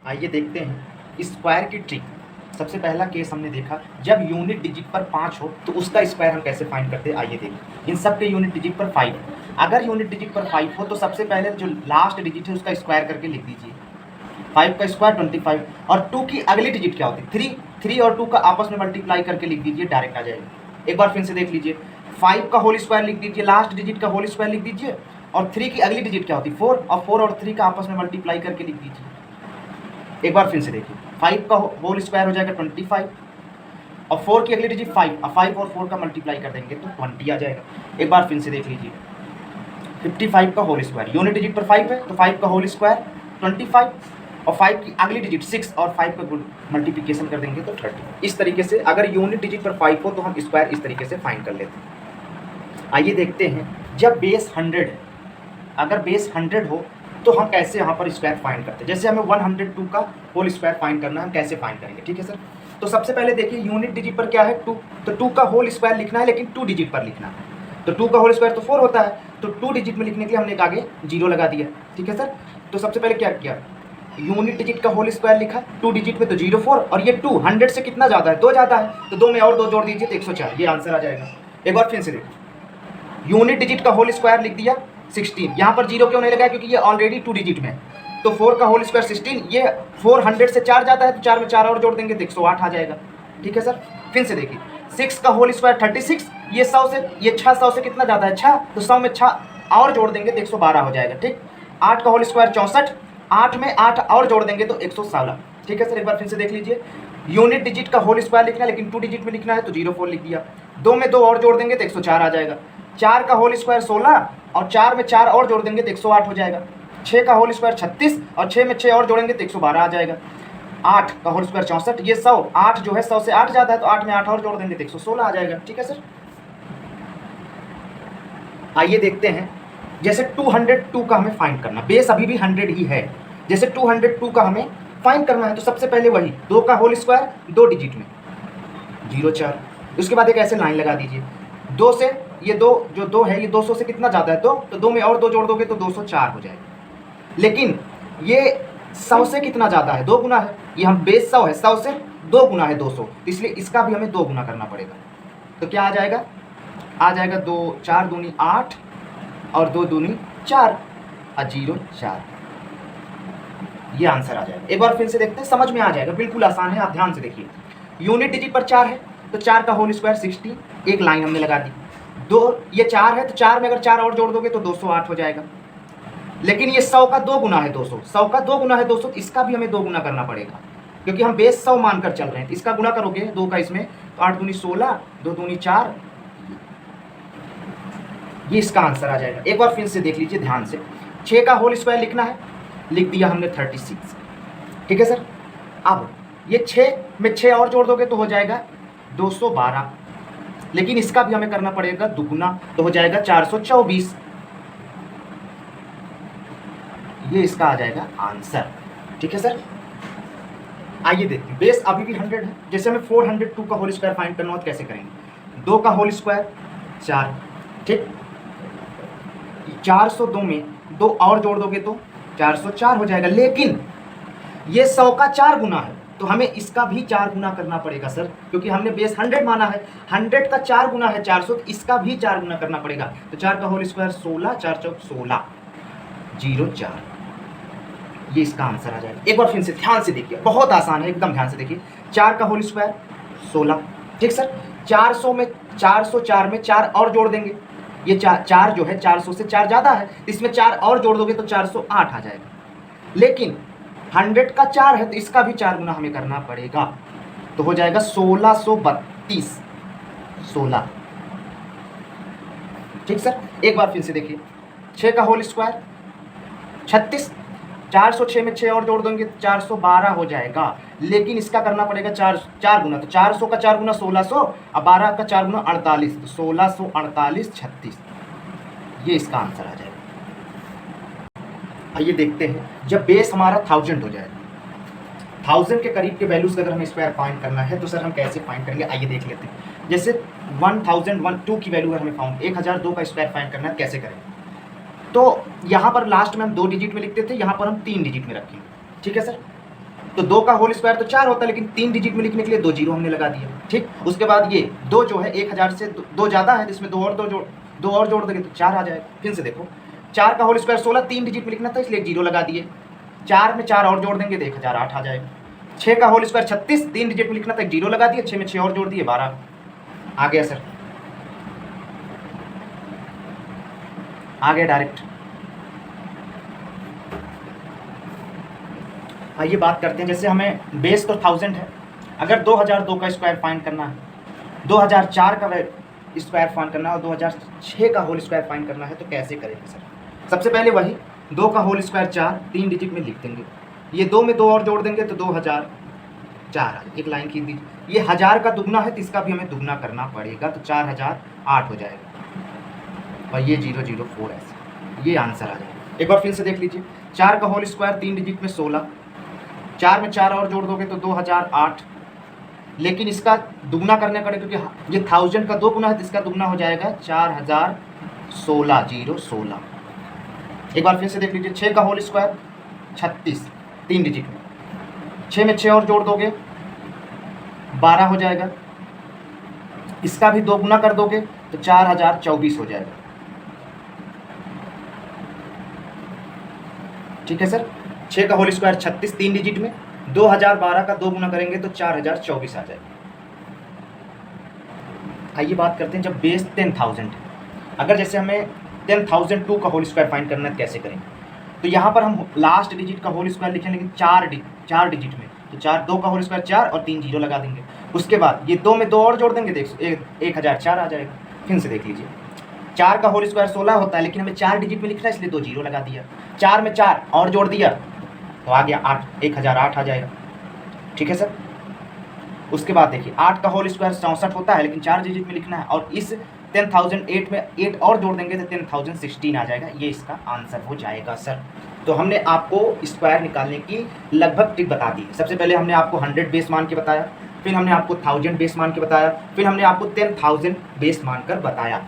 आइए देखते हैं स्क्वायर की ट्रिक। सबसे पहला केस हमने देखा, जब यूनिट डिजिट पर 5 हो तो उसका स्क्वायर हम कैसे फाइंड करते हैं। आइए देखिए, इन सब के यूनिट डिजिट पर 5 है। अगर यूनिट डिजिट पर 5 हो तो सबसे पहले जो लास्ट डिजिट है उसका स्क्वायर करके लिख दीजिए। 5 का स्क्वायर 25 और 2 की अगली डिजिट क्या होती है 3 और 2 का आपस में मल्टीप्लाई करके लिख दीजिए, डायरेक्ट आ जाएगा। एक बार फिर से देख लीजिए, 5 का होल स्क्वायर लिख दीजिए, लास्ट डिजिट का होल स्क्वायर लिख दीजिए, और 3 की अगली डिजिट क्या होती है 4, और 4 और 3 का आपस में मल्टीप्लाई करके लिख दीजिए। एक बार फिर से देखिए, 5 का होल स्क्वायर हो जाएगा 25 और 4 की अगली डिजिट 5, और 5 और 4 का मल्टीप्लाई कर देंगे तो 20 आ जाएगा। एक बार फिर से देख लीजिए, 55 का होल स्क्वायर, यूनिट डिजिट पर 5 है तो 5 का होल स्क्वायर 25 और 5 की अगली डिजिट 6 और 5 का मल्टीप्लिकेशन कर देंगे तो 30। इस तरीके से अगर यूनिट डिजिट पर 5 हो तो हम स्क्वायर इस तरीके से फाइंड कर लेते हैं। आइए देखते हैं, जब बेस 100 है, अगर बेस 100 हो तो हम कैसे यहाँ पर स्क्वायर फाइंड करते हैं। जैसे हमें 102 का होल स्क्वायर फाइंड करना है, हम कैसे फाइंड करेंगे, ठीक है सर। तो सबसे पहले देखिए, यूनिट डिजिट पर क्या है 2, तो 2 का होल स्क्वायर लिखना है, लेकिन 2 डिजिट पर लिखना है। तो 2 का होल स्क्वायर तो 4 होता है, तो 2 डिजिट में लिखने के लिए हमने एक आगे 0 लगा दिया, ठीक है सर। तो सबसे पहले क्या किया, यूनिट डिजिट का होल स्क्वायर लिखा, 2 डिजिट में तो 0 4, और ये 2 100 से कितना ज़्यादा है 2 ज़्यादा है, तो 2 में और 2 जोड़ दीजिए तो 104, ये आंसर आ जाएगा। एक बार फिर से देखिए, यूनिट डिजिट का होल स्क्वायर लिख दिया 16, यहाँ पर 0 क्यों नहीं लगाया, क्योंकि ये ऑलरेडी 2 डिजिट में। तो 4 का होल स्क्वायर 16, ये 400 से 4 जाता है तो 4 में 4 और जोड़ देंगे तो 108 आ जाएगा, ठीक है सर। फिर से देखिए, 6 का होल स्क्वायर 36, ये 100 से, ये 600 से कितना ज़्यादा है 6, तो 100 में 6 और जोड़ देंगे तो 112 हो जाएगा, ठीक। 8 का होल स्क्वायर 64, 8 में 8 और जोड़ देंगे तो 116, ठीक है सर। एक बार फिर से देख लीजिए, यूनिट डिजिट का होल स्क्वायर लिखना है लेकिन 2 डिजिट में लिखना है तो 04 लिख दिया, 2 में 2 और जोड़ देंगे तो 104 आ जाएगा। 4 का होल स्क्वायर 16 और 4 में 4 और जोड़ देंगे तो 108 हो जाएगा। 6 का होल स्क्वायर 36 और 6 में 6 और जोड़ेंगे तो 112 आ जाएगा। 8 का होल स्क्वायर 64, ये 100, 8 जो है 100 से 8 जाता है तो 8 में 8 और जोड़ देंगे तो 116 आ जाएगा, ठीक है सर। आइए देखते हैं, जैसे 202 का हमें फाइंड करना, बेस अभी भी 100 ही है, जैसे 202 का हमें फाइंड करना है तो सबसे पहले वही 2 का होल स्क्वायर 2 डिजिट में 04, उसके बाद एक ऐसे लाइन लगा दीजिए, 2 से ये 2 जो 2 है ये 200 से कितना ज़्यादा है 2, तो 2 में और 2 जोड़ दोगे तो 204 हो जाएगा। लेकिन ये 100 से कितना ज़्यादा है 2 गुना है, ये हम बेस 100 है, 100 से 2 गुना है 200, इसलिए इसका भी हमें 2 गुना करना पड़ेगा। तो क्या आ जाएगा, आ जाएगा 2 4 दूनी 8 और 2 दूनी 4 और 04, ये आंसर आ जाएगा। एक बार फिर से देखते हैं, समझ में आ जाएगा, बिल्कुल आसान है, आप ध्यान से देखिए। यूनिट डिजिट पर 4 है तो 4 का होल स्क्वायर 60, एक लाइन हमने लगा दी, 2 ये 4 है तो 4 में अगर 4 और जोड़ दोगे तो 208 हो जाएगा। लेकिन ये 100 का 2 गुना है 200, 100 का 2 गुना है 200, इसका भी हमें 2 गुना करना पड़ेगा, क्योंकि हम बेस 100 मानकर चल रहे हैं। इसका गुना करोगे 2 का इसमें तो 8 दूनी 16, 2 दूनी 4, ये इसका आंसर आ जाएगा। एक बार फिर से देख लीजिए ध्यान से, 6 का होल स्क्वायर लिखना है, लिख दिया हमने 36, ठीक है सर। अब ये 6 में 6 और जोड़ दोगे तो हो जाएगा 212, लेकिन इसका भी हमें करना पड़ेगा दुगुना, तो हो जाएगा 424, ये इसका आ जाएगा आंसर, ठीक है सर। आइए देखते हैं, बेस अभी भी 100 है, जैसे हमें 402 का होल स्क्वायर फाइंड करना हो तो कैसे करेंगे, 2 का होल स्क्वायर 4, ठीक, 402 में 2 और जोड़ दोगे तो 404 हो जाएगा। लेकिन ये 100 का 4 गुना है तो हमें इसका भी 4 गुना करना पड़ेगा सर, क्योंकि हमने बेस 100 माना है, 100 का 4 गुना है 400, तो इसका भी 4 गुना करना पड़ेगा। तो 4 का होल स्क्वायर 16, 4 चौक 16, 04, ये इसका आंसर आ जाएगा। एक बार फिर से ध्यान से देखिए, बहुत आसान है, एकदम ध्यान से देखिए। 4 का होल स्क्वायर 16, ठीक सर। 400 में 404 में 4 और जोड़ देंगे, ये 4 जो है 400 से 4 ज़्यादा है, इसमें 4 और जोड़ दोगे तो 408 आ जाएगा। लेकिन 100 का 4 है तो इसका भी 4 गुना हमें करना पड़ेगा, तो हो जाएगा 1632, 16, ठीक सर। एक बार फिर से देखिए, 6 का होल स्क्वायर 36, 406 में 6 और जोड़ देंगे तो 412 हो जाएगा, लेकिन इसका करना पड़ेगा 4 गुना, तो 400 का 4 गुना 1600 और 12 का 4 गुना 48, तो 1648, 36, ये इसका आंसर आ जाएगा। आइए देखते हैं, जब बेस हमारा 1000 हो जाए, 1000 के करीब के वैल्यूज अगर हमें स्क्वायर फाइंड करना है तो सर हम कैसे फाइंड करेंगे, आइए देख लेते हैं। जैसे 1002 की वैल्यू अगर हमें फाउंड 1002 का स्क्वायर फाइंड करना है, कैसे करेंगे, तो यहाँ पर लास्ट में हम 2 डिजिट में लिखते थे, यहाँ पर हम 3 डिजिट में रखेंगे, ठीक है सर। तो 2 का होल स्क्वायर तो 4 होता है, लेकिन 3 डिजिट में लिखने के लिए 2 जीरो हमने लगा दिया। ठीक, उसके बाद ये 2 जो है 1000 से 2 ज़्यादा है, जिसमें 2 और जोड़ देंगे तो 4 आ जाएगा। फिर से देखो 4 का होल स्क्वायर 16, 3 डिजिट में लिखना था इसलिए 0 लगा दिए। 4 में 4 और जोड़ देंगे तो 1008 आ जाएगा। 6 का होल स्क्वायर 36, 3 डिजिट में लिखना था 0 लगा दिए, 6 में 6 और जोड़ दिए 12 आ गया सर, आ गया डायरेक्ट। आइए बात करते हैं, जैसे हमें बेस तो 1000 है, अगर 2002 का स्क्वायर फाइंड करना है, 2004 का स्क्वायर फाइंड करना है और 2006 का होल स्क्वायर फाइंड करना है तो कैसे करेंगे सर? सबसे पहले वही 2 का होल स्क्वायर 4, 3 डिजिट में लिख देंगे, ये 2 में 2 और जोड़ देंगे तो 2004, एक लाइन खींच दीजिए। ये 1000 का दुगना है तो इसका भी हमें दुगना करना पड़ेगा, तो 4008 हो जाएगा और ये 004 ऐसे, ये आंसर आ जाएगा। एक बार फिर से देख लीजिए, 4 का होल स्क्वायर 3 डिजिट में 16, 4 में 4 और जोड़ दोगे तो 2008, लेकिन इसका दुगना करने का, क्योंकि ये 1000 का 2 गुना है तो इसका दुगना हो जाएगा 4016, 016। एक बार फिर से देख लीजिए, 6 का होल स्क्वायर 36, 3 डिजिट में, 6 में 6 और जोड़ दोगे 12 हो जाएगा, इसका भी 2 गुना कर दोगे तो 4024 हो जाएगा। ठीक है सर, 6 का होल स्क्वायर 36, 3 डिजिट में, 2012 का 2 गुना करेंगे तो 4024 आ जाएगा। आइए बात करते हैं, जब बेस 10,000 है, अगर जैसे हमें 10,002 का होल स्क्वायर फाइंड करना है कैसे करेंगे? तो यहाँ पर हम लास्ट डिजिट का होल स्क्वायर लिखें, लेकिन 4 डिजिट में, तो 2 का होल स्क्वायर 4 और 3 जीरो लगा देंगे। उसके बाद ये 2 में 2 और जोड़ देंगे तो 1004 आ जाएगा। फिर से देख लीजिए, 4 का होल स्क्वायर 16 होता है, लेकिन हमें 4 डिजिट में लिखना है इसलिए 2 जीरो लगा दिया, 4 में 4 और जोड़ दिया तो आ गया 8, 1008 आ जाएगा। ठीक है सर, उसके बाद देखिए 8 का होल स्क्वायर 64 होता है, लेकिन 4 डिजिट में लिखना है और इस 10,008 में 8 और जोड़ देंगे तो 10,016 आ जाएगा, ये इसका आंसर हो जाएगा सर। तो हमने आपको स्क्वायर निकालने की लगभग ट्रिक बता दी। सबसे पहले हमने आपको 100 बेस मान के बताया, फिर हमने आपको 1000 बेस मान के बताया, फिर हमने आपको 10,000 बेस मान कर बताया।